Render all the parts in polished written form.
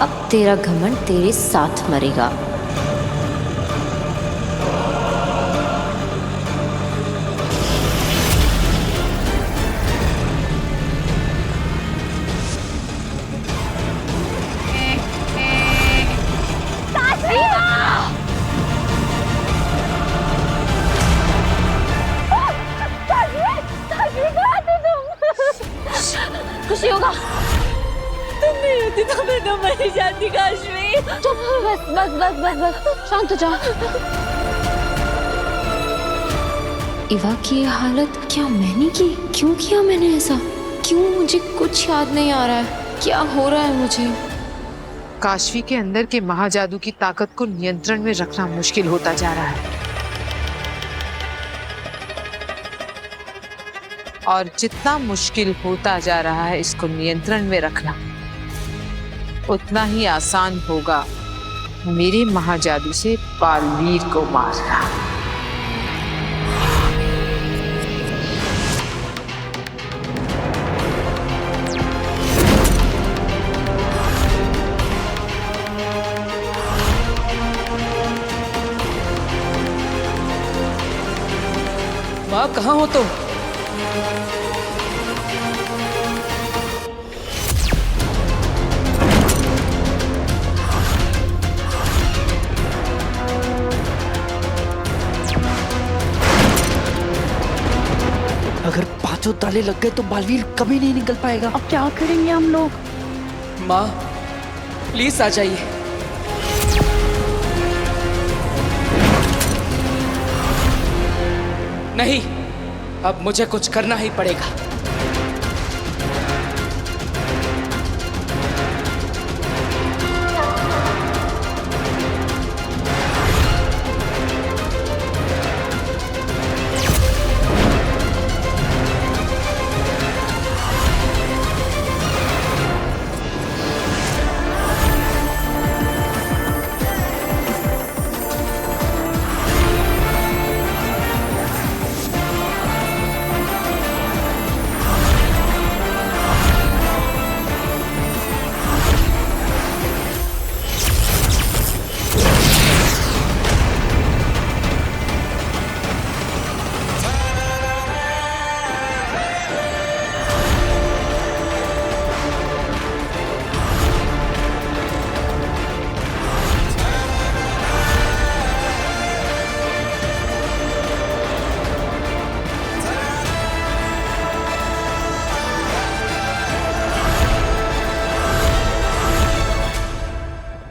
अब तेरा घमंड तेरे साथ मरेगा। खुशी होगा, तुम नहीं होती तो मैं तो मर जाती काशवी। चुप, बस बस बस बस बस, शांत हो जाओ। इवा की ये हालत क्या मैंने की? क्यों किया मैंने ऐसा? क्यों? मुझे कुछ याद नहीं आ रहा है। क्या हो रहा है मुझे? काशवी के अंदर के महाजादू की ताकत को नियंत्रण में रखना मुश्किल होता जा रहा है, और जितना मुश्किल होता जा रहा है इसको नियंत्रण में रखना, उतना ही आसान होगा मेरे महाजादू से बालवीर को मारना। माँ कहाँ हो तुम? अगर पांचों ताले लग गए तो बालवीर कभी नहीं निकल पाएगा। अब क्या करेंगे हम लोग? माँ प्लीज आ जाइए। नहीं, अब मुझे कुछ करना ही पड़ेगा।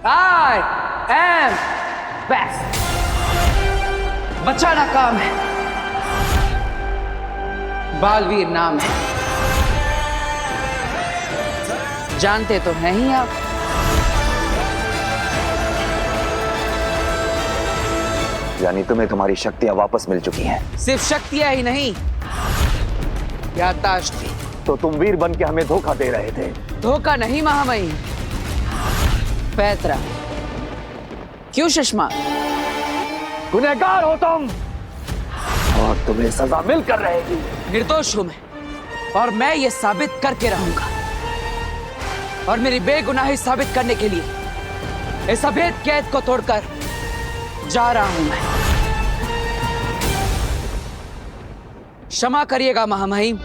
I am best। बचाना काम है, बालवीर नाम है, जानते तो हैं ही आप। यानी तुम्हें तुम्हारी शक्तियां वापस मिल चुकी हैं? सिर्फ शक्तियां ही नहीं, याददाश्त भी। तो तुम वीर बन के हमें धोखा दे रहे थे। धोखा नहीं महामहिम, पैतरा। क्यों सुषमा? गुनहगार हो तुम और तुम्हें सजा मिलकर रहेगी। निर्दोष हूं मैं, और मैं ये साबित करके रहूंगा। और मेरी बेगुनाही साबित करने के लिए इस अभेद कैद को तोड़कर जा रहा हूं मैं। क्षमा करिएगा महामहिम।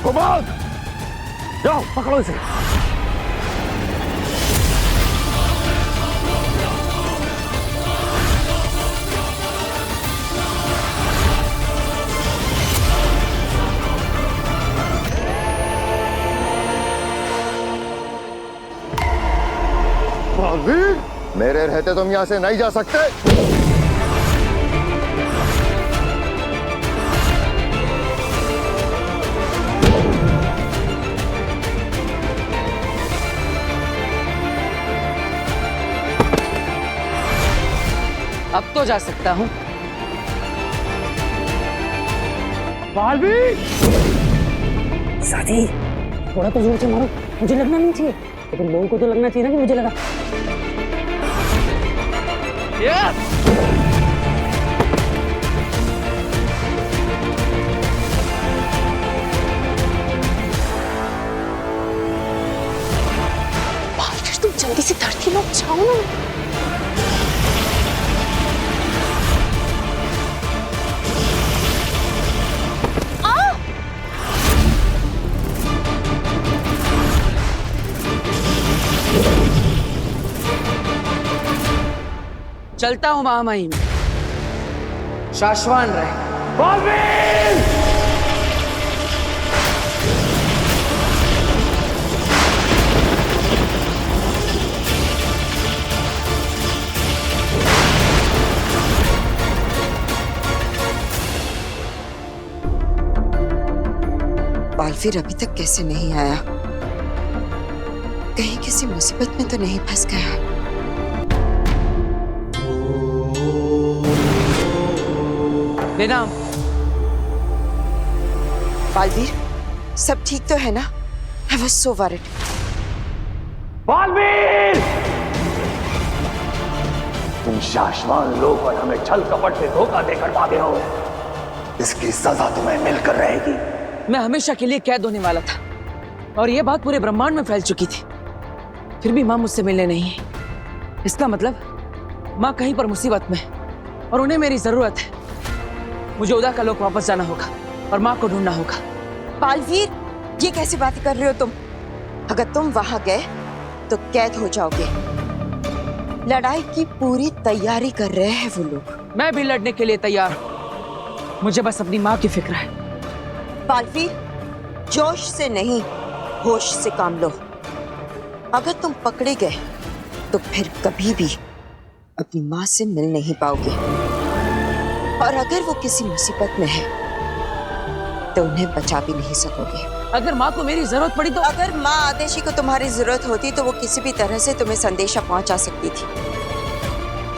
गोपाल, जाओ पकड़ो इसे। बालवीर, मेरे रहते तुम यहां से नहीं जा सकते। अब तो जा सकता हूं। बालवीर, साथी, थोड़ा तो जोर से मारो, मुझे लगना नहीं चाहिए, लेकिन लोगों को तो लगना चाहिए ना कि मुझे लगा। किसी धरती में जाऊं ना। चलता हूँ महामहिम, शाश्वान रहे। बालवीर! बालवीर अभी तक कैसे नहीं आया? कहीं किसी मुसीबत में तो नहीं फंस गया? लेना। बालवीर, सब ठीक तो है ना? I was so worried. Baalveer! तुम शाश्वान लोग और हमें छल कपट से धोखा देकर भागे हो। इसकी सजा तुम्हें मिलकर रहेगी। मैं हमेशा के लिए कैद होने वाला था और यह बात पूरे ब्रह्मांड में फैल चुकी थी। फिर भी माँ मुझसे मिलने नहीं है। इसका मतलब माँ कहीं पर मुसीबत में और उन्हें मेरी जरूरत है। मुझे उदा का लोक वापस जाना होगा और माँ को ढूंढना होगा। बालवीर, ये कैसी बातें कर रहे हो तुम? अगर तुम वहां गए तो कैद हो जाओगे। लड़ाई की पूरी तैयारी कर रहे हैं वो लोग। मैं भी लड़ने के लिए तैयार हूँ। मुझे बस अपनी माँ की फिक्र है। बालवीर, जोश से नहीं, होश से काम लो। अगर तुम पकड़े गए तो फिर कभी भी अपनी माँ से मिल नहीं पाओगे। और अगर वो किसी मुसीबत में है तो उन्हें बचा भी नहीं सकोगे। अगर माँ को मेरी जरूरत पड़ी तो? अगर माँ आदेशी को तुम्हारी जरूरत होती तो वो किसी भी तरह से तुम्हें संदेशा पहुंचा सकती थी।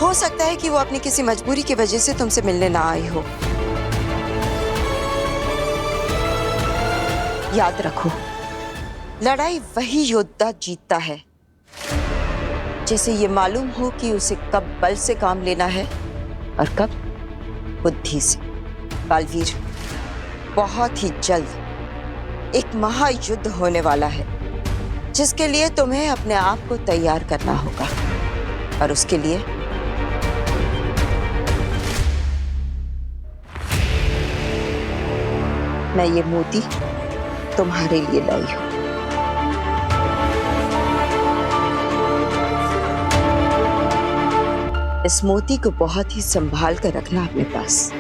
हो सकता है कि वो अपनी किसी मजबूरी की वजह से तुमसे मिलने ना आई हो। याद रखो, लड़ाई वही योद्धा जीतता है जिसे ये मालूम हो कि उसे कब बल से काम लेना है और कब बुद्धि से। बालवीर, बहुत ही जल्द एक महायुद्ध होने वाला है जिसके लिए तुम्हें अपने आप को तैयार करना होगा। और उसके लिए मैं ये मोती तुम्हारे लिए लाई हूं। इस मोती को बहुत ही संभाल कर रखना अपने पास।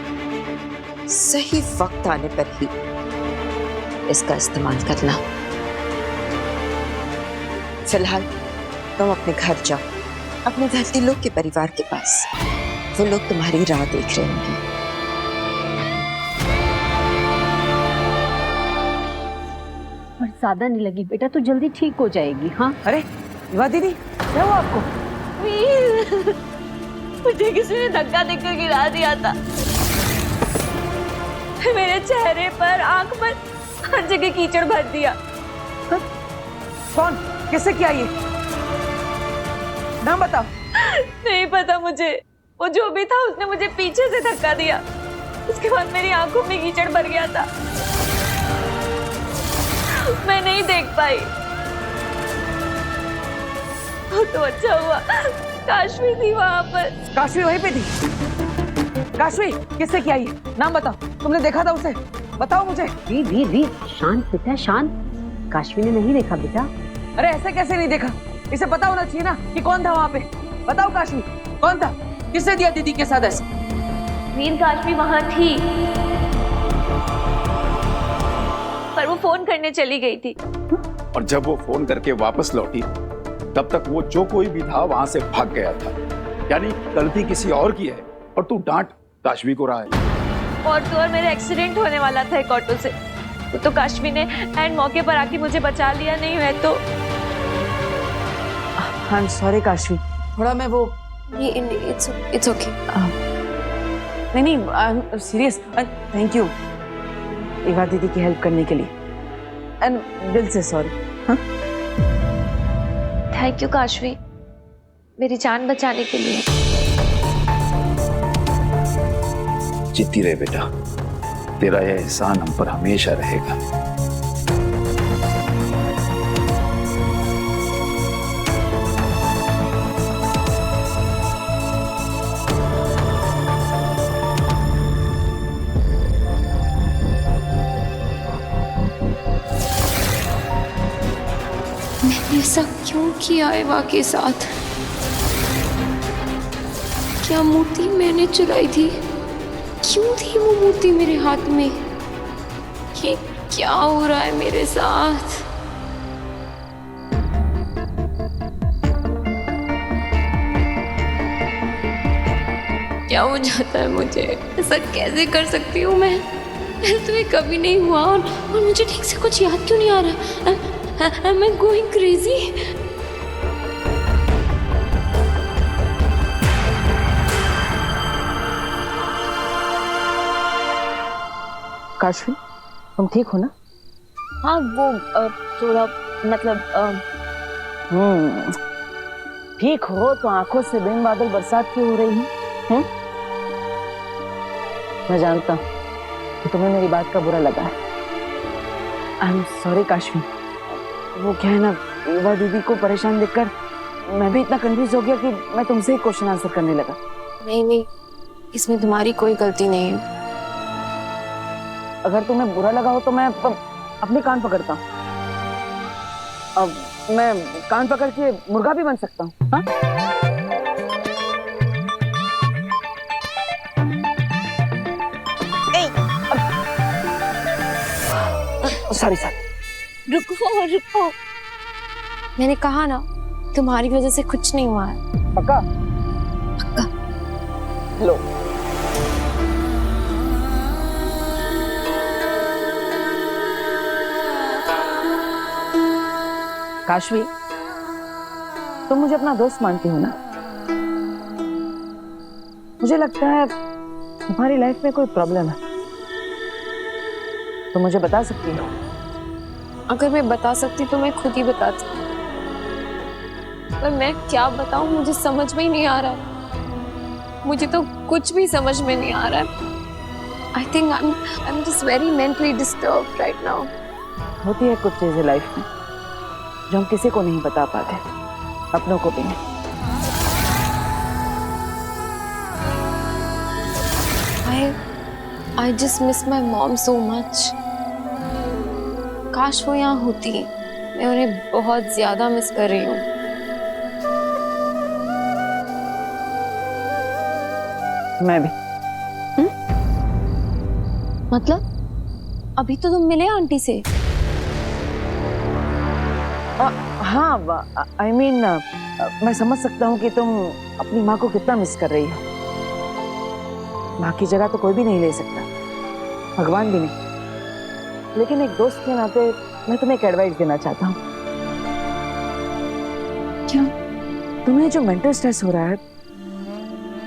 सही वक्त आने पर ही इसका इस्तेमाल करना। फिलहाल तुम अपने घर जाओ, अपने धरती लोग के परिवार के पास। वो लोग तुम्हारी राह देख रहे होंगे। और ज्यादा नहीं लगी बेटा, तू जल्दी ठीक हो जाएगी। हाँ, अरे विवाह दीदी, क्या हुआ आपको? मुझे किसी ने धक्का देकर गिरा दिया था। मेरे चेहरे पर, आंख पर, हर जगह कीचड़ भर दिया। कौन, किससे किया ये? नाम बताओ। नहीं पता मुझे। वो जो भी था उसने मुझे पीछे से धक्का दिया। उसके बाद मेरी आंखों में कीचड़ भर गया था। मैं नहीं देख पाई। तो अच्छा हुआ काशवी थी वहां पर। काशवी वहीं पे थी? काशवी, किससे किया ये? नाम बताओ। तुमने देखा था उसे? बताओ मुझे। वी शांत बेटा, शांत। काशवी ने नहीं देखा बेटा। अरे ऐसे कैसे नहीं देखा? इसे पता होना चाहिए ना कि कौन था वहाँ पे। बताओ काशवी, कौन था? किसने दिया दीदी के साथ ऐसे? वीर, काशवी वहां थी पर वो फोन करने चली गई थी। और जब वो फोन करके वापस लौटी तब तक वो जो कोई भी था वहां से भाग गया था। यानी गलती किसी और की है और तू डांट काशवी को रहा है। और तो और मेरा एक्सीडेंट होने वाला था एक ऑटो से। तो काशवी ने एंड मौके पर आके मुझे बचा लिया। नहीं है तो आई एम सॉरी काशवी, थोड़ा मैं वो इट्स ओके। नहीं I am serious. Thank you विवाह दीदी की हेल्प करने के लिए। एंड दिल से सॉरी। थैंक यू काशवी, मेरी जान बचाने के लिए। जीती रहे बेटा, तेरा यह एहसान हम पर हमेशा रहेगा। क्यों किया एवा के साथ? क्या मूर्ति मैंने चुराई थी? क्यों थी वो मूर्ति मेरे हाथ में? ये क्या हो रहा है मेरे साथ? क्या हो जाता है मुझे? ऐसा कैसे कर सकती हूँ मैं? तो ये कभी नहीं हुआ और मुझे ठीक से कुछ याद क्यों नहीं आ रहा? Am I going crazy? Kashvi, तुम ठीक हो ना? हाँ वो थोड़ा मतलब ठीक हो तो आंखों से बिन बादल बरसात क्यों हो रही है? मैं जानता हूँ कि तुम्हें मेरी बात का बुरा लगा है। I am sorry Kashvi. वो क्या है ना, युवा दीदी को परेशान देखकर मैं भी इतना कंफ्यूज हो गया कि मैं तुमसे ही क्वेश्चन आंसर करने लगा। नहीं, इसमें तुम्हारी कोई गलती नहीं है। अगर तुम्हें बुरा लगा हो तो मैं अपने कान पकड़ता हूँ। अब मैं कान पकड़ के मुर्गा भी बन सकता हूँ। हाँ? सॉरी। रुको। मैंने कहा ना, तुम्हारी वजह से कुछ नहीं हुआ है। पक्का? लो। काशवी, तुम मुझे अपना दोस्त मानती हो ना? मुझे लगता है तुम्हारी लाइफ में कोई प्रॉब्लम है। तो मुझे बता सकती हो? अगर मैं बता सकती तो मैं खुद ही बताती, पर मैं क्या बताऊं, मुझे समझ में ही नहीं आ रहा है। मुझे तो कुछ भी समझ में नहीं आ रहा है। I think I'm just very mentally disturbed right now. होती है कुछ चीजें लाइफ में जो हम किसी को नहीं बता पाते, अपनों को भी नहीं। I just miss my mom so much. काश वो यहाँ होती, मैं उन्हें बहुत ज्यादा मिस कर रही हूँ। मैं भी। मतलब अभी तो तुम मिले आंटी से? हाँ, I mean, मैं समझ सकता हूँ कि तुम अपनी माँ को कितना मिस कर रही हो। माँ की जगह तो कोई भी नहीं ले सकता, भगवान भी नहीं। लेकिन एक दोस्त के नाते मैं तुम्हें एक एडवाइस देना चाहता हूँ। क्या? तुम्हें जो मेंटल स्ट्रेस हो रहा है,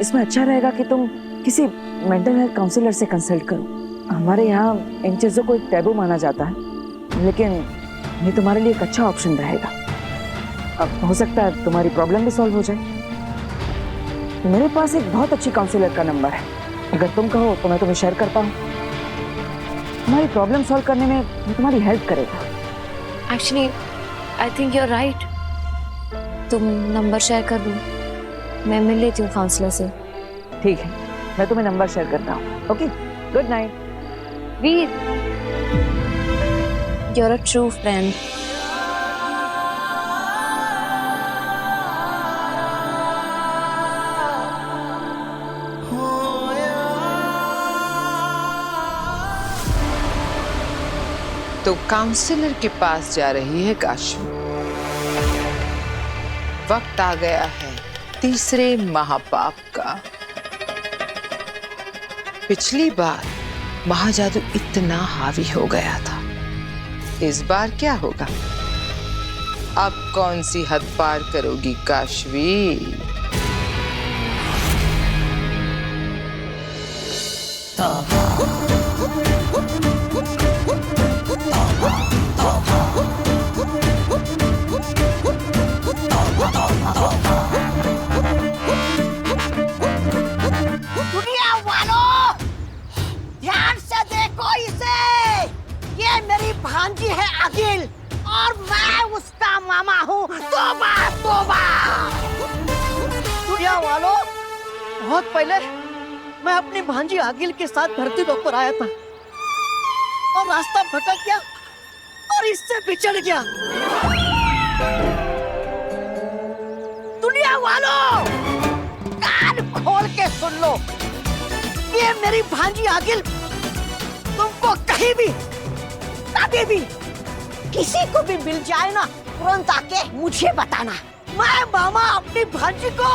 इसमें अच्छा रहेगा कि तुम किसी मेंटल हेल्थ काउंसलर से कंसल्ट करो। हमारे यहाँ इन चीजों को एक टैबू माना जाता है, लेकिन ये तुम्हारे लिए एक अच्छा ऑप्शन रहेगा। अब हो सकता है तुम्हारी प्रॉब्लम भी सॉल्व हो जाए। मेरे पास एक बहुत अच्छी काउंसलर का नंबर है, अगर तुम कहो तो मैं तुम्हें शेयर करता हूँ। तुम्हारी प्रॉब्लम सॉल्व करने में वो तुम्हारी हेल्प करेगा। Actually, I think you're right. तुम नंबर शेयर कर दो, मैं मिल लेती हूँ काउंसलर से। ठीक है, मैं तुम्हें नंबर शेयर करता हूँ। Okay, good night. Veer, you're a true friend. तो काउंसलर के पास जा रही है काशवी। वक्त आ गया है तीसरे महापाप का। पिछली बार महाजादू इतना हावी हो गया था, इस बार क्या होगा? अब कौन सी हद पार करोगी काशवी? दुनिया वालों, ध्यान से देखो इसे। ये मेरी भांजी है अगिल और मैं उसका मामा हूँ। तोबा तोबा। दुनिया वालों, बहुत पहले मैं अपनी भांजी अगिल के साथ धरती पर आया था और रास्ता भटक गया और इससे बिछड़ गया। वालों, कान खोल के सुन लो। ये मेरी भांजी आगिल तुमको कहीं भी कभी भी किसी को भी मिल जाए ना, तुरंत आके मुझे बताना। मैं मामा अपनी भांजी को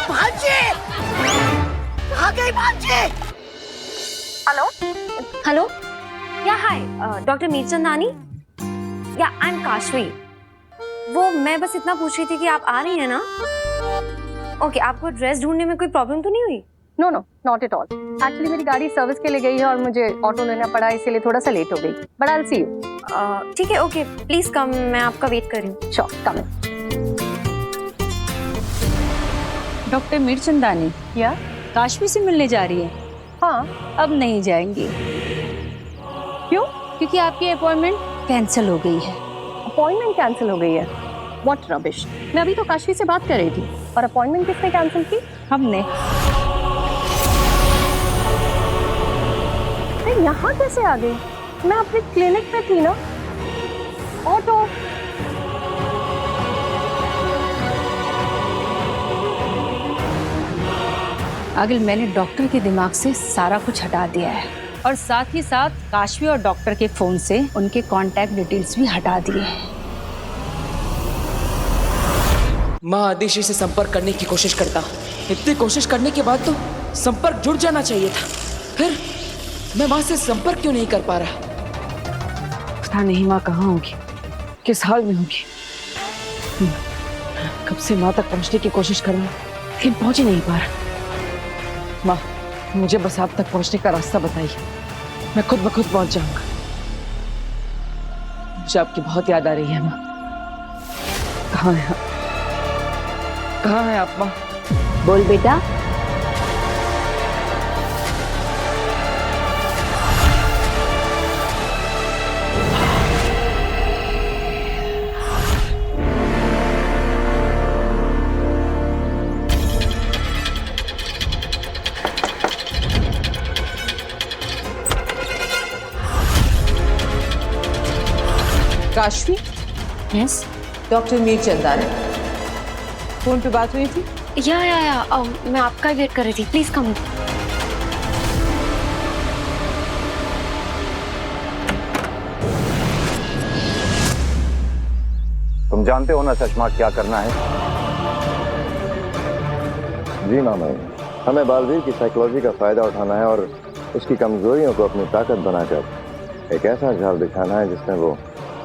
भांजी आ गई भांजी। हेलो हेलो, या हाय डॉक्टर मीरचंदानी, या आई एम काशवी। वो मैं बस इतना पूछ रही थी कि आप आ रही हैं ना? ओके, आपको ड्रेस ढूंढने में कोई प्रॉब्लम तो नहीं हुई? No no, not at all. Actually मेरी गाड़ी सर्विस के लिए गई है और मुझे ऑटो लेना पड़ा, इसीलिए थोड़ा सा लेट हो गई। But I will see you. ठीक है, ओके, प्लीज कम, मैं आपका वेट कर रही हूँ। श्योर, कम इन। डॉक्टर मीरचंदानी या काशवी से मिलने जा रही है? हाँ, अब नहीं जाएंगी। क्यों? क्योंकि आपकी अपॉइंटमेंट कैंसिल हो गई है। अपॉइंटमेंट कैंसिल हो गई है? What rubbish. मैं अभी तो काशवी से बात कर रही थी। और अपॉइंटमेंट किसने कैंसिल की? हमने। यहाँ कैसे आ गई? मैं अपने क्लिनिक पे थी ना। ऑटो। अगिल, मैंने डॉक्टर के दिमाग से सारा कुछ हटा दिया है और साथ ही साथ काशवी और डॉक्टर के फोन से उनके कांटेक्ट डिटेल्स भी हटा दिए हैं। माँ आदिशी से संपर्क करने की कोशिश करता। इतनी कोशिश करने के बाद तो संपर्क जुड़ जाना चाहिए था। फिर मैं माँ से संपर्क क्यों नहीं कर पा रहा? पता नहीं माँ कहाँ होगी, किस हाल में होगी। कब से माँ तक पहुँचने की कोशिश कर रहा हूँ लेकिन पहुँच ही नहीं पा रहा। माँ, मुझे बस आप तक पहुँचने का रास्ता बताइए, मैं खुद ब खुद पहुँच जाऊंगा। मुझे आपकी बहुत याद आ रही है माँ। कहाँ है, कहाँ है आप माँ? बोल बेटा। Kashvi? Yes doctor Mirchandani. Phone पे बात हुई थी? या मैं आपका ही वेट कर रही थी। Please come. तुम जानते हो ना चश्मा क्या करना है? जी मामा, हमें बालवीर की साइकोलॉजी का फायदा उठाना है और उसकी कमजोरियों को अपनी ताकत बनाकर एक ऐसा जाल दिखाना है जिसमें वो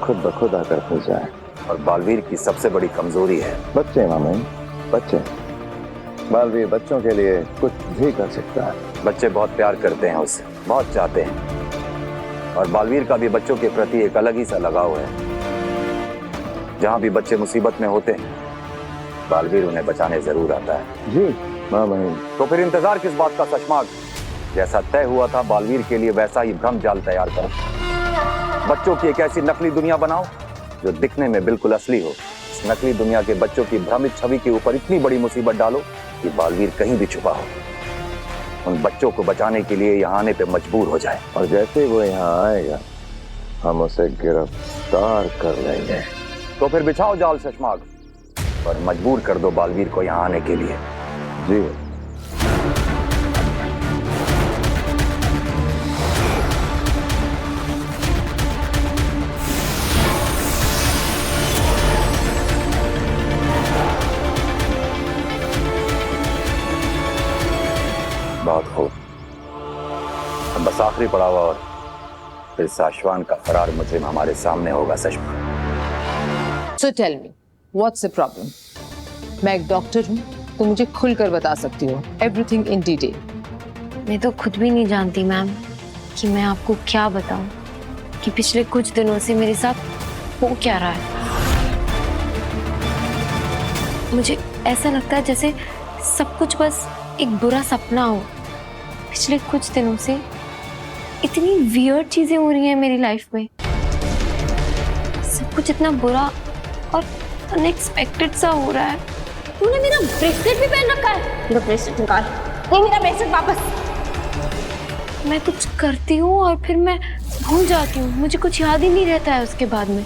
खुद ब खुद आकर फंस जाए। और बालवीर की सबसे बड़ी कमजोरी है बच्चे मामा, बच्चे। बालवीर बच्चों के लिए कुछ भी कर सकता है। बच्चे बहुत प्यार करते हैं उससे, बहुत चाहते हैं। और बालवीर का भी बच्चों के प्रति एक अलग ही सा लगाव है। जहाँ भी बच्चे मुसीबत में होते हैं, बालवीर उन्हें बचाने जरूर आता है। जी मामा। तो फिर इंतजार किस बात का सचमाग? जैसा तय हुआ था बालवीर के लिए वैसा ही भ्रम जाल तैयार करो। बच्चों की एक ऐसी नकली दुनिया बनाओ जो दिखने में बिल्कुल असली हो। इस नकली दुनिया के बच्चों की भ्रमित छवि के ऊपर इतनी बड़ी मुसीबत डालो कि बालवीर कहीं भी छुपा हो। उन बच्चों को बचाने के लिए यहाँ आने पे मजबूर हो जाए। और जैसे वो यहाँ आएगा हम उसे गिरफ्तार कर लेंगे। तो फिर बिछाओ जाल शशमाग और मजबूर कर दो बालवीर को यहाँ आने के लिए। जी। बहुत खूब। अब बस आखिरी पड़ाव और फिर साशवान का फरार मुजरिम हमारे सामने होगा। सशमा, So tell me, what's the problem? मैं एक डॉक्टर हूँ तो मुझे खुलकर बता सकती हो everything in detail. मैं तो खुद भी नहीं जानती मैम कि मैं आपको क्या बताऊं कि पिछले कुछ दिनों से मेरे साथ हो क्या रहा है। मुझे ऐसा लगता है जैसे सब कुछ बस एक बुरा सपना हो। पिछले कुछ दिनों से इतनी वियर्ड चीजें हो रही हैं मेरी लाइफ में। सब कुछ इतना बुरा और अनएक्सपेक्टेड सा हो रहा है। तूने मेरा ब्रेसलेट भी पहन रखा है। मेरा ब्रेसलेट निकाल। ये मेरा ब्रेसलेट वापस। मैं कुछ करती हूँ और फिर मैं भूल जाती हूँ, मुझे कुछ याद ही नहीं रहता है उसके बाद में।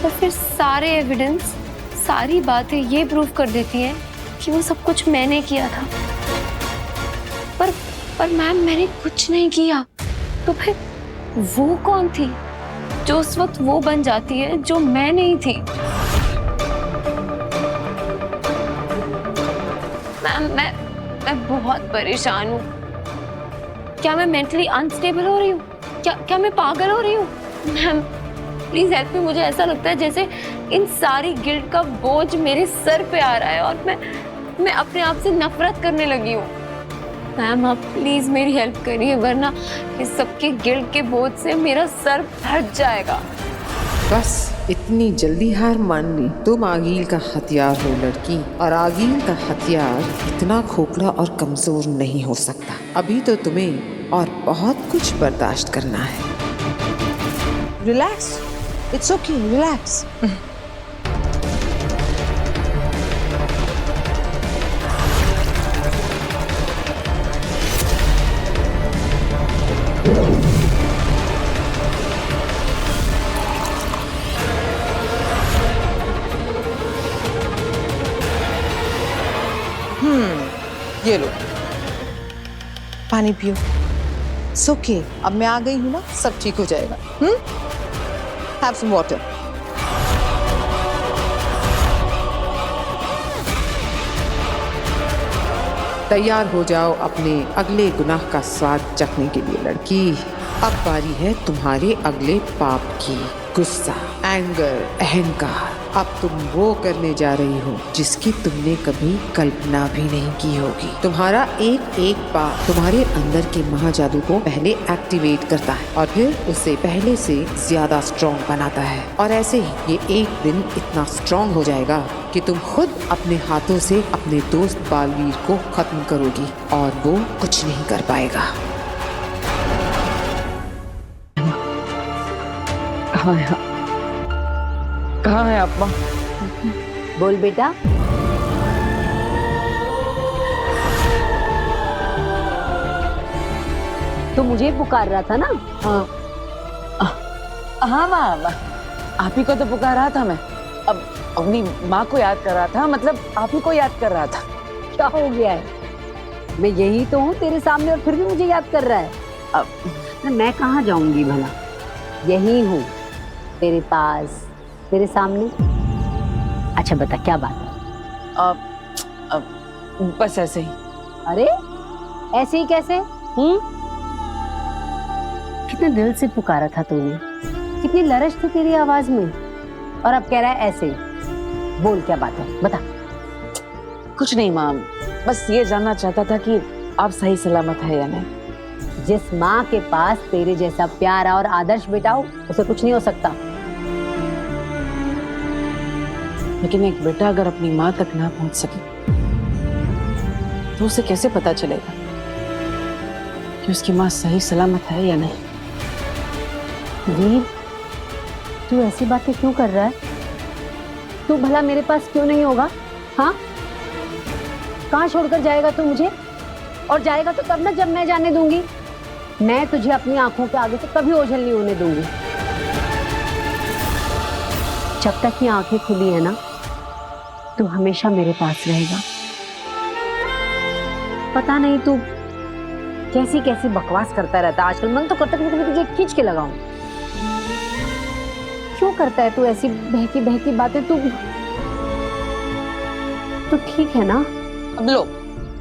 और फिर सारे एविडेंस, सारी बातें ये प्रूव कर देती हैं कि वो सब कुछ मैंने किया था। पर मैम, मैंने कुछ नहीं किया। तो फिर वो कौन थी जो उस वक्त वो बन जाती है जो मैं नहीं थी? मैम, मैं बहुत परेशान हूँ। क्या मैं मेंटली अनस्टेबल हो रही हूँ? क्या मैं पागल हो रही हूँ? Ma'am please help me. मुझे ऐसा लगता है जैसे इन सारी गिल्ट का बोझ मेरे सर पे आ रहा है और मैं अपने आप से नफरत करने लगी हूँ। मैम आप प्लीज मेरी हेल्प करिए, वरना इस सबके गिल्ट के बोझ से मेरा सर फट जाएगा। बस इतनी जल्दी हार मान ली? तुम आगील का हथियार हो लड़की, और आगील का हथियार इतना खोखला और कमजोर नहीं हो सकता। अभी तो तुम्हें और बहुत कुछ बर्दाश्त करना है। Relax, it's okay, relax. ये लो, पानी पियो। ओके, अब मैं आ गई हूँ ना, सब ठीक हो जाएगा। Have some water. तैयार हो जाओ अपने अगले गुनाह का स्वाद चखने के लिए लड़की। अब बारी है तुम्हारे अगले पाप की। गुस्सा, एंगर, अहंकार। अब तुम वो करने जा रही हो जिसकी तुमने कभी कल्पना भी नहीं की होगी। तुम्हारा एक एक पाप तुम्हारे अंदर के महाजादू को पहले एक्टिवेट करता है और फिर उसे पहले से ज्यादा स्ट्रॉन्ग बनाता है। और ऐसे ही ये एक दिन इतना स्ट्रॉन्ग हो जाएगा कि तुम खुद अपने हाथों से अपने दोस्त बालवीर को खत्म करोगी और वो कुछ नहीं कर पाएगा। कहाँ है आप माँ? बोल बेटा। तो मुझे पुकार रहा था ना? हाँ माँ, आप ही को तो पुकार रहा था मैं। अब अपनी माँ को याद कर रहा था, मतलब आप ही को याद कर रहा था। क्या हो गया है? मैं यही तो हूँ तेरे सामने और फिर भी मुझे याद कर रहा है। अब मैं कहाँ जाऊंगी भला? यही हूँ तेरे पास, तेरे सामने। अच्छा बता क्या बात है? बस ऐसे ही। अरे ऐसे ही कैसे? कितने दिल से पुकारा था तूने, कितनी लरज थी तेरी आवाज में, और अब कह रहा है ऐसे। बोल क्या बात है, बता। कुछ नहीं माँ, बस ये जानना चाहता था कि आप सही सलामत है या नहीं। जिस माँ के पास तेरे जैसा प्यारा और आदर्श बेटा हो, उसे कुछ नहीं हो सकता। लेकिन एक बेटा अगर अपनी माँ तक ना पहुंच सके तो उसे कैसे पता चलेगा कि उसकी माँ सही सलामत है या नहीं? वीर, तू ऐसी बातें क्यों कर रहा है? तू भला मेरे पास क्यों नहीं होगा? हाँ, कहाँ छोड़कर जाएगा तू मुझे? और जाएगा तो तब ना जब मैं जाने दूंगी। मैं तुझे अपनी आंखों के आगे से कभी ओझल नहीं होने दूंगी। जब तक ये आंखें खुली है ना, तू हमेशा मेरे पास रहेगा। पता नहीं तू कैसी कैसी बकवास करता रहता है आजकल। मन तो करता है कि मैं तुझे खींच के लगाऊं। क्यों करता है तू ऐसी बहकी बहकी बातें? तू ठीक है ना? अब लो,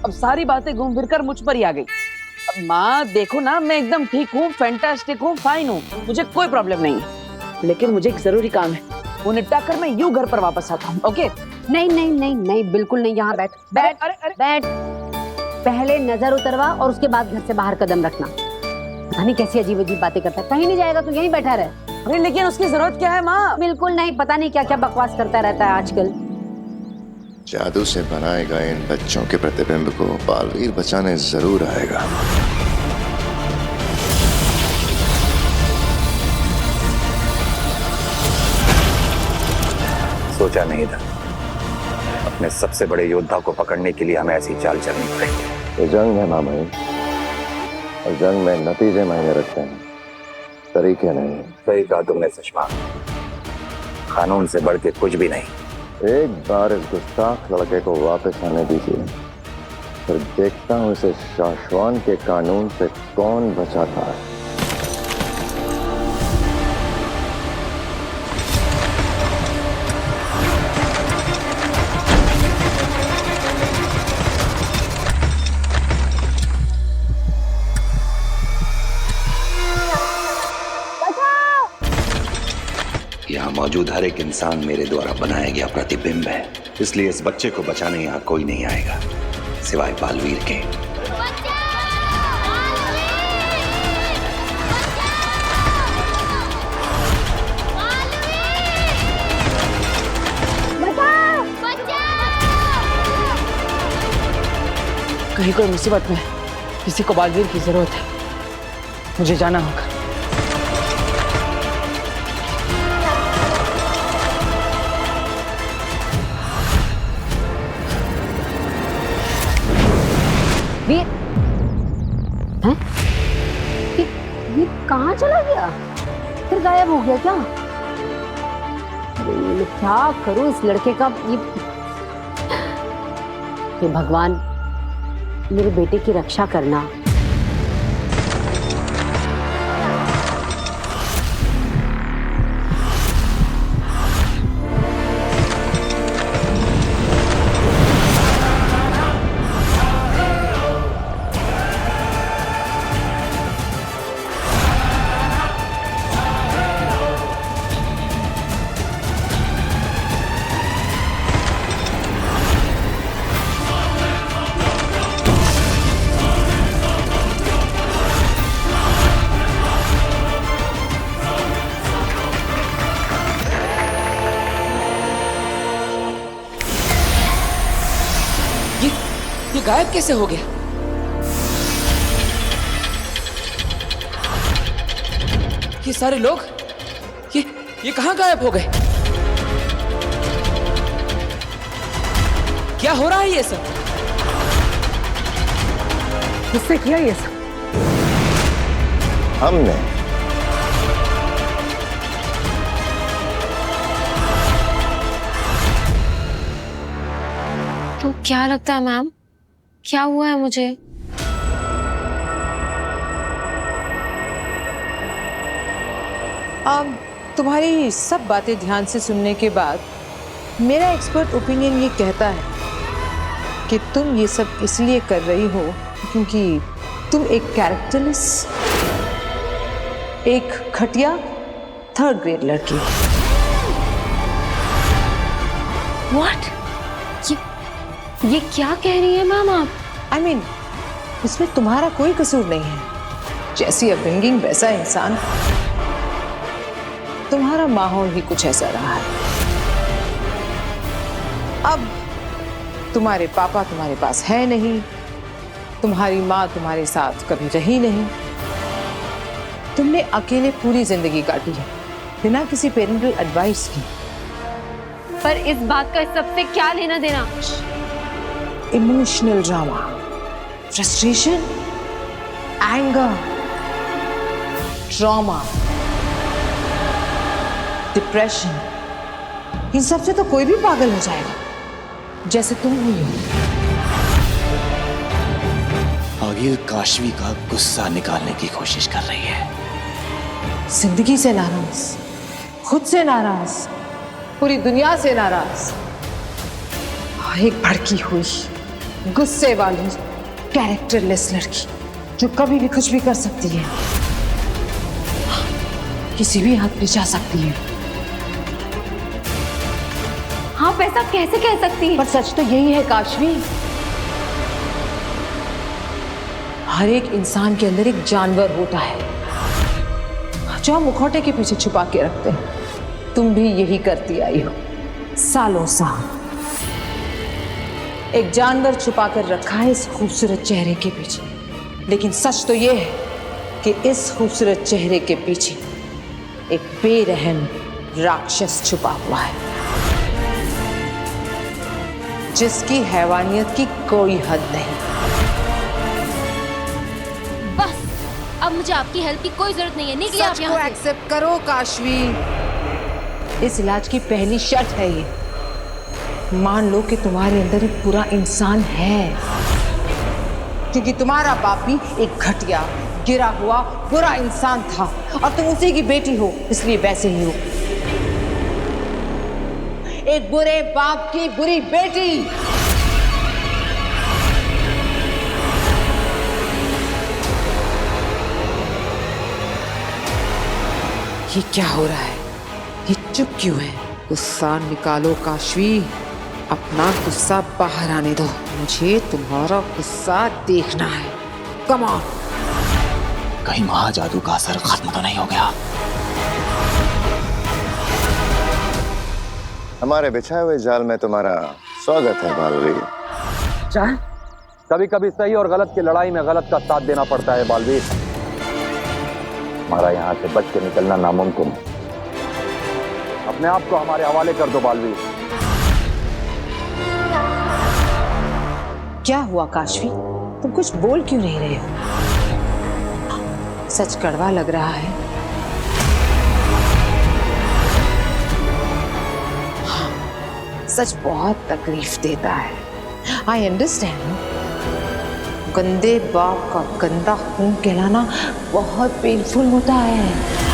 अब सारी बातें घूम फिर कर मुझ पर ही आ गई। अब माँ देखो ना, मैं एकदम ठीक हूँ, फैंटास्टिक हूँ, फाइन हूँ, मुझे कोई प्रॉब्लम नहीं है। लेकिन मुझे एक जरूरी काम है, वो निपटा कर मैं यूं घर पर वापस आता हूँ। ओके? नहीं नहीं नहीं नहीं, बिल्कुल नहीं। यहाँ बैठ बैठ। अरे बैठ। पहले नजर उतरवा और उसके बाद घर से बाहर कदम रखना। पता नहीं कैसी अजीब अजीब बातें करता है। कहीं नहीं जाएगा तू, यहीं बैठा रहे। अरे लेकिन उसकी जरूरत क्या है माँ? बिल्कुल नहीं, पता नहीं क्या क्या बकवास करता रहता है आजकल। जादू से बनाए गए इन बच्चों के प्रतिबिंब को बालवीर बचाने जरूर आएगा। सोचा नहीं था अपने सबसे बड़े योद्धा को पकड़ने के लिए हमें ऐसी चाल चलनी पड़ेगी। ये जंग है मामा, और जंग में नतीजे मायने रखते हैं, तरीके नहीं। सही कहा तुमने सुषमा, कानून से बढ़ के कुछ भी नहीं। एक बार इस गुस्ताख लड़के को वापस आने दीजिए, फिर देखता हूँ इसे शाश्वान के कानून से कौन बचाता है। यहाँ मौजूद हर एक इंसान मेरे द्वारा बनाया गया प्रतिबिंब है, इसलिए इस बच्चे को बचाने यहाँ कोई नहीं आएगा सिवाय बालवीर के। कहीं कोई मुसीबत में किसी को बालवीर की जरूरत है, मुझे जाना होगा। वीर, हैं? ये कहाँ चला गया? फिर गायब हो गया क्या? मैं क्या करूं इस लड़के का? ये भगवान, मेरे बेटे की रक्षा करना। ये गायब कैसे हो गया? ये सारे लोग ये कहां गायब हो गए? क्या हो रहा है ये सब? किसने किया ये सब? हमने। तो क्या लगता है मैम, क्या हुआ है मुझे? अब तुम्हारी सब बातें ध्यान से सुनने के बाद मेरा एक्सपर्ट ओपिनियन ये कहता है कि तुम ये सब इसलिए कर रही हो क्योंकि तुम एक कैरेक्टरलेस, एक घटिया थर्ड ग्रेड लड़की। What? ये क्या कह रही है मैम आप? I mean, इसमें तुम्हारा कोई कसूर नहीं है। जैसी अपब्रिंगिंग वैसा इंसान, तुम्हारा माहौल ही कुछ ऐसा रहा है। अब तुम्हारे पापा तुम्हारे पास है नहीं, तुम्हारी माँ तुम्हारे साथ कभी रही नहीं, तुमने अकेले पूरी जिंदगी काटी है बिना किसी पेरेंटल एडवाइस की। पर इस बात का सबसे क्या लेना देना? Emotional drama, frustration, anger, trauma, depression, इन सब से तो कोई भी पागल हो जाएगा जैसे तुम हुई हो। आगिल काशवी का गुस्सा निकालने की कोशिश कर रही है। जिंदगी से नाराज, खुद से नाराज, पूरी दुनिया से नाराज, एक भड़की हुई गुस्से वाली कैरेक्टरलेस लड़की जो कभी भी कुछ भी कर सकती है, किसी भी हद पे जा सकती है। आप ऐसा कैसे कह सकती हैं? पर सच तो यही है काशवी, हर एक इंसान के अंदर एक जानवर होता है जो हम मुखौटे के पीछे छुपा के रखते हैं। तुम भी यही करती आई हो सालों साल। एक जानवर छुपा कर रखा है इस खूबसूरत चेहरे के पीछे, लेकिन सच तो यह है कि इस खूबसूरत चेहरे के पीछे एक बेरहम राक्षस छुपा हुआ है जिसकी हैवानियत की कोई हद नहीं। बस अब मुझे आपकी हेल्प की कोई जरूरत नहीं है। निकलिए आप सच को यहाँ से। एक्सेप्ट करो काशवी। इस इलाज की पहली शर्त है ये, मान लो कि तुम्हारे अंदर एक पूरा इंसान है, क्योंकि तुम्हारा बाप भी एक घटिया, गिरा हुआ बुरा इंसान था और तुम उसी की बेटी हो, इसलिए वैसे ही हो, एक बुरे बाप की बुरी बेटी। ये क्या हो रहा है? ये चुप क्यों है? गुस्सा निकालो काशवी, अपना गुस्सा बाहर आने दो, मुझे तुम्हारा गुस्सा देखना है। Come on. कहीं महाजादू का असर खत्म तो नहीं हो गया? हमारे बिछाए हुए जाल में तुम्हारा स्वागत है बालवीर। जाल? कभी कभी सही और गलत की लड़ाई में गलत का साथ देना पड़ता है बालवीर। हमारा यहाँ से बच के निकलना नामुमकिन है। अपने आप को हमारे हवाले कर दो बालवीर। क्या हुआ काशवी, तुम कुछ बोल क्यों नहीं रहे हो? सच कड़वा लग रहा है। हाँ, सच बहुत तकलीफ देता है। I understand. गंदे बाप का गंदा खून कहलाना बहुत पेनफुल होता है।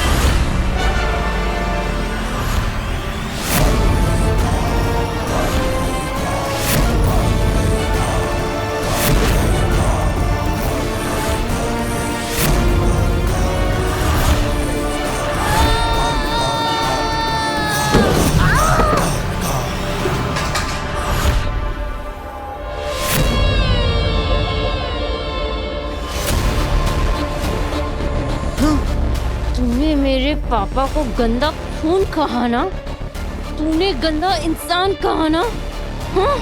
तूने मेरे पापा को गंदा खून कहा ना, तूने गंदा इंसान कहा ना, हाँ?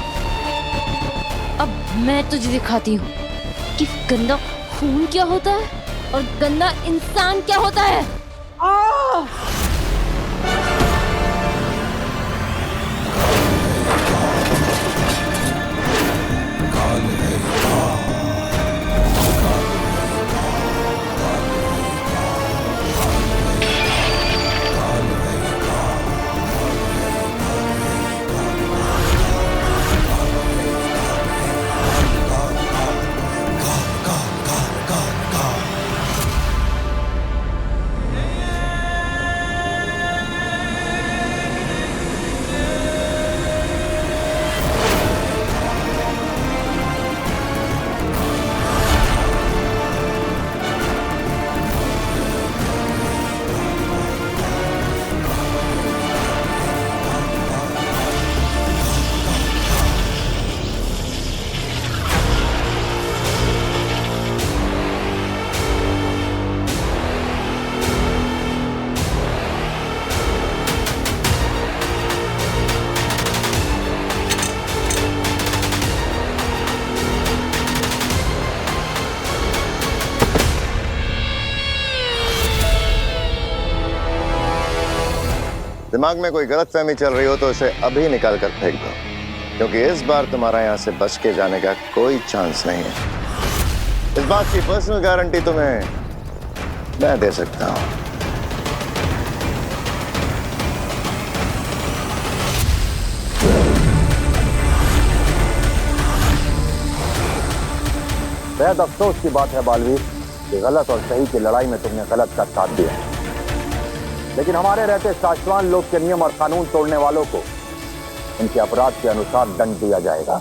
अब मैं तुझे दिखाती हूँ कि गंदा खून क्या होता है और गंदा इंसान क्या होता है। दिमाग में कोई गलतफहमी चल रही हो तो उसे अभी निकाल कर फेंक दो, क्योंकि इस बार तुम्हारा यहाँ से बच के जाने का कोई चांस नहीं है। इस बात की पर्सनल गारंटी तुम्हें मैं दे सकता हूँ। बेहद अफसोस की बात है बालवीर कि गलत और सही की लड़ाई में तुमने गलत का साथ दिया, लेकिन हमारे रहते शाश्वान लोक के नियम और कानून तोड़ने वालों को उनके अपराध के अनुसार दंड दिया जाएगा।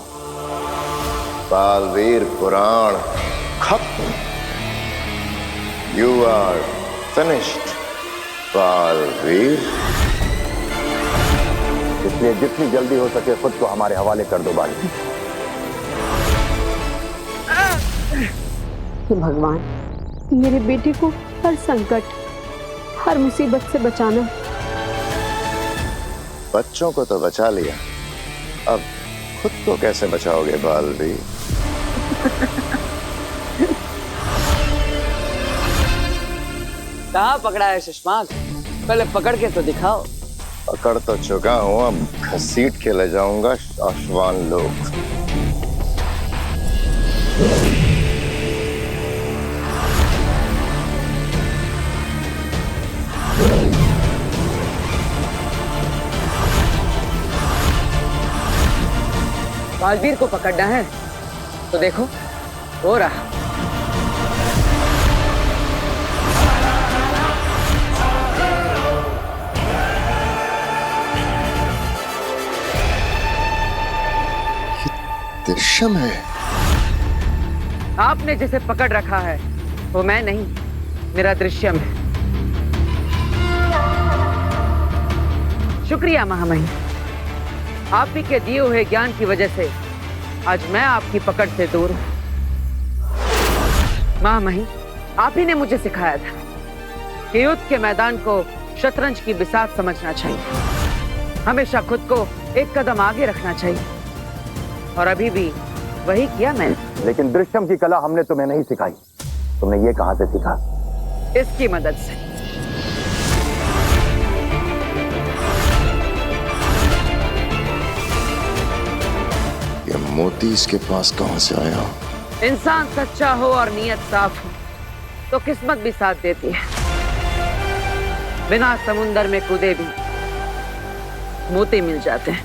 बालवीर पुराण खत्म। You are finished Baalveer. इसलिए जितनी जल्दी हो सके खुद को हमारे हवाले कर दो बालवीर। भगवान, मेरे बेटे को हर संकट, हर मुसीबत से बचाना। बच्चों को तो बचा लिया, अब खुद को कैसे बचाओगे बालवीर? कहाँ पकड़ा है सुषमा? पहले पकड़ के तो दिखाओ। पकड़ तो चुका हूं, अब घसीट के ले जाऊंगा शाश्वान लोग। बालवीर को पकड़ना है तो देखो हो रहा। दृश्यम है। आपने जिसे पकड़ रखा है वो मैं नहीं, मेरा दृश्यम है। शुक्रिया महामहिम, आप ही के दिए हुए ज्ञान की वजह से आज मैं आपकी पकड़ से दूर हूं। महामहिम, आप ही ने मुझे सिखाया था कि युद्ध के मैदान को शतरंज की बिसात समझना चाहिए, हमेशा खुद को एक कदम आगे रखना चाहिए, और अभी भी वही किया मैंने। लेकिन दृश्यम की कला हमने तुम्हें नहीं सिखाई, तुमने ये कहां से सीखा? इसकी मदद से। ये मोती इसके पास कहां से आया? इंसान सच्चा हो और नीयत साफ हो तो किस्मत भी साथ देती है। बिना समुंदर में कूदे भी मोती मिल जाते हैं।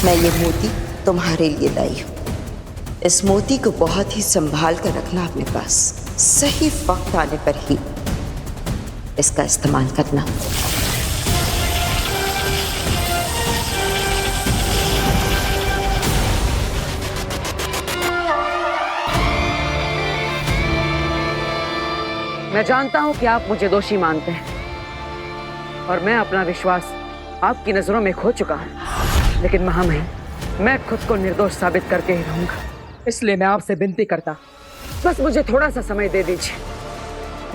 मैं ये मोती तुम्हारे लिए लाई हूँ। इस मोती को बहुत ही संभाल कर रखना अपने पास, सही वक्त आने पर ही इसका इस्तेमाल करना। मैं जानता हूं कि आप मुझे दोषी मानते हैं और मैं अपना विश्वास आपकी नजरों में खो चुका हूं, लेकिन महामहिम, मैं खुद को निर्दोष साबित करके ही रहूंगा। इसलिए मैं आपसे विनती करता, बस मुझे थोड़ा सा समय दे दीजिए।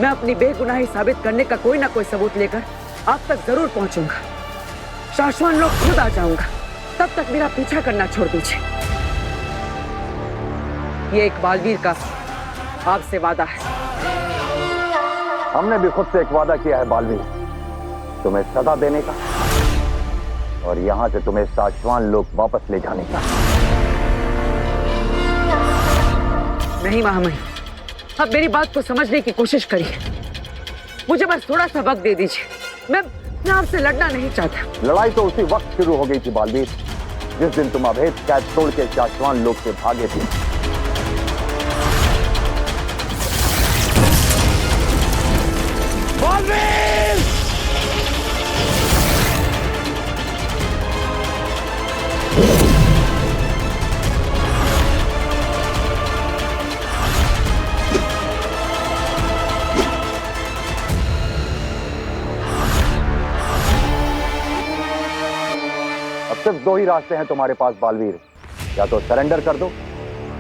मैं अपनी बेगुनाही साबित करने का कोई ना कोई सबूत लेकर आप तक जरूर पहुंचूंगा। शाश्वान लोग खुद आ जाऊंगा, तब तक मेरा पीछा करना छोड़ दीजिए। ये एक बालवीर का आपसे वादा है। हमने भी खुद से एक वादा किया है बालवीर, तुम्हें सजा देने का और यहां से तुम्हें शाश्वान लोग वापस ले जाने का। नहीं महामहिम, अब मेरी बात को समझने की कोशिश करिए। मुझे बस थोड़ा सा वक्त दे दीजिए। मैं आपसे लड़ना नहीं चाहता। लड़ाई तो उसी वक्त शुरू हो गई थी बालवीर, जिस दिन तुम अभेद कैद तोड़ के शाश्वान लोग से भागे थे। अब सिर्फ दो ही रास्ते हैं तुम्हारे पास बालवीर, या तो सरेंडर कर दो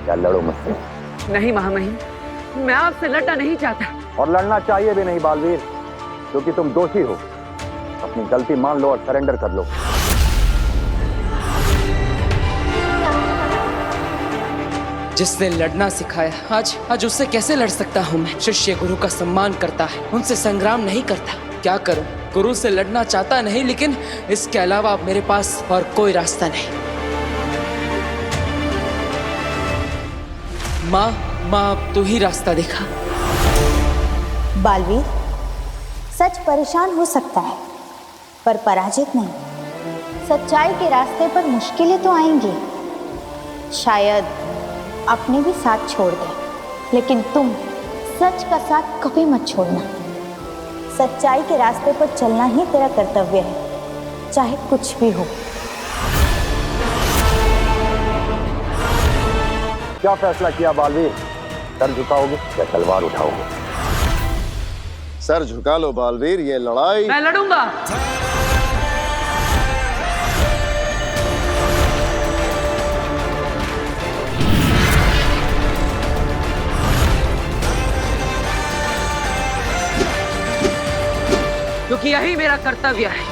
या लड़ो मुझसे। नहीं महामहिम, मैं आपसे लड़ना नहीं चाहता। और लड़ना चाहिए भी नहीं बालवीर, क्योंकि तुम दोषी हो। अपनी गलती मान लो और सरेंडर कर लो। जिसने लड़ना सिखाया, आज उससे कैसे लड़ सकता हूँ मैं? शिष्य गुरु का सम्मान करता है, उनसे संग्राम नहीं करता। क्या करूं? गुरु से लड़ना चाहता नहीं, लेकिन इसके अलावा अब मेरे पास और कोई रास्ता नहीं। माँ अब तू ही रास्ता दिखा। बालवीर, सच परेशान हो सकता है पर पराजित नहीं। सच्चाई के रास्ते पर मुश्किलें तो आएंगी, शायद अपने भी साथ छोड़ दे, लेकिन तुम सच का साथ कभी मत छोड़ना। सच्चाई के रास्ते पर चलना ही तेरा कर्तव्य है, चाहे कुछ भी हो। क्या फैसला किया बालवीर? सर झुकाओगे या तलवार उठाओगे? सर झुका लो बालवीर, ये लड़ाई मैं लड़ूंगा। क्योंकि यही मेरा कर्तव्य है।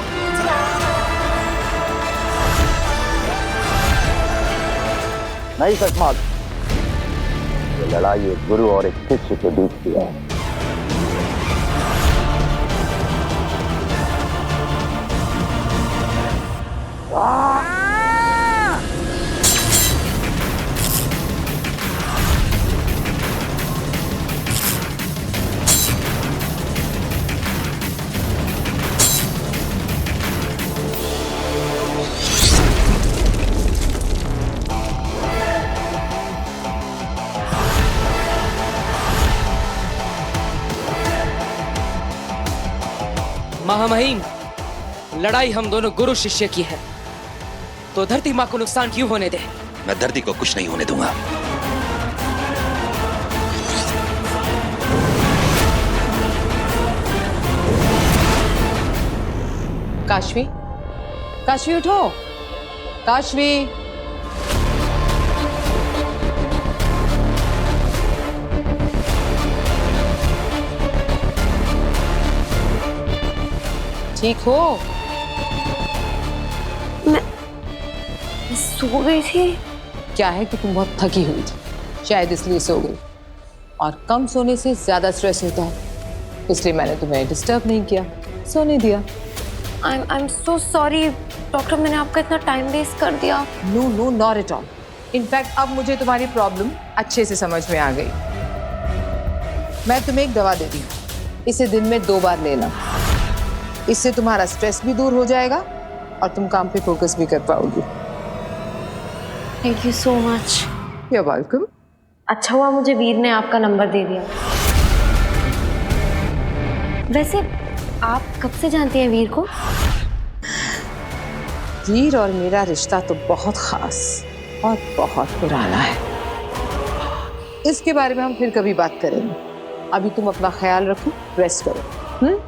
नहीं सचमाग, ये लड़ाई एक गुरु और एक शिष्य के बीच की है। महामहिम, लड़ाई हम दोनों गुरु शिष्य की है, तो धरती माँ को नुकसान क्यों होने दे? मैं धरती को कुछ नहीं होने दूंगा। काशवी, काशवी उठो, काशवी। ठीक हो? मैं सो गई थी। क्या है कि तुम बहुत थकी हुई थी, शायद इसलिए सो गई। और कम सोने से ज्यादा स्ट्रेस होता है, इसलिए मैंने तुम्हें डिस्टर्ब नहीं किया, सोने दिया। I am so sorry doctor, मैंने आपका इतना टाइम वेस्ट कर दिया। No no, not at all. In fact अब मुझे तुम्हारी प्रॉब्लम अच्छे से समझ में आ गई। मैं तुम्हें एक दवा देती हूँ, इसे दिन में 2 बार लेना। इससे तुम्हारा स्ट्रेस भी दूर हो जाएगा और तुम काम पे फोकस भी कर पाओगी। Thank you so much. You are welcome. अच्छा हुआ मुझे वीर ने आपका नंबर दे दिया। वैसे आप कब से जानती हैं वीर को? वीर और मेरा रिश्ता तो बहुत खास और बहुत पुराना है। इसके बारे में हम फिर कभी बात करेंगे। अभी तुम अपना ख्याल रखो, रेस्ट करो।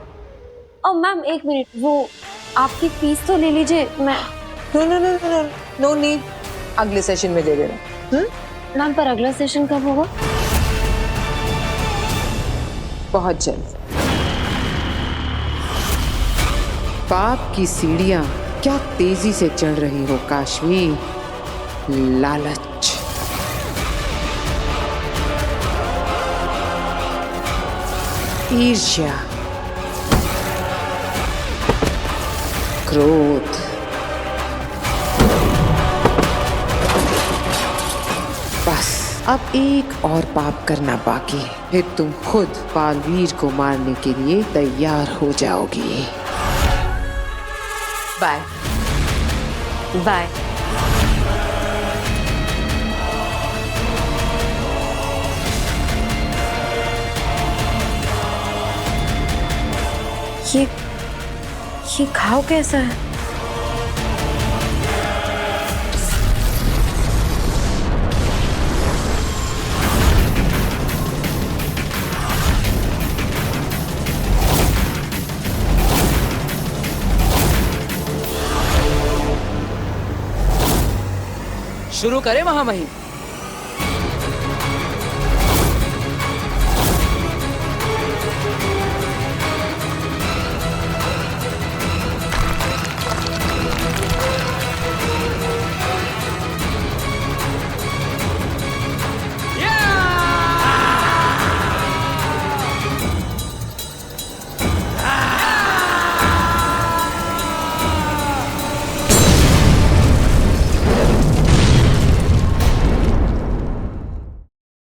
और मैम एक मिनट, वो आपकी फीस तो ले लीजिए। मैं नो नीड, अगले सेशन में दे देना। मैम पर अगला सेशन कब होगा? बहुत जल्द। पाप की सीढ़ियां क्या तेजी से चढ़ रही हो काशवी। लालच, ईर्ष्या, क्रोध, बस अब एक और पाप करना बाकी है, फिर तुम खुद बालवीर को मारने के लिए तैयार हो जाओगी। Bye bye. ये घाव कैसा है? शुरू करें महामहिम?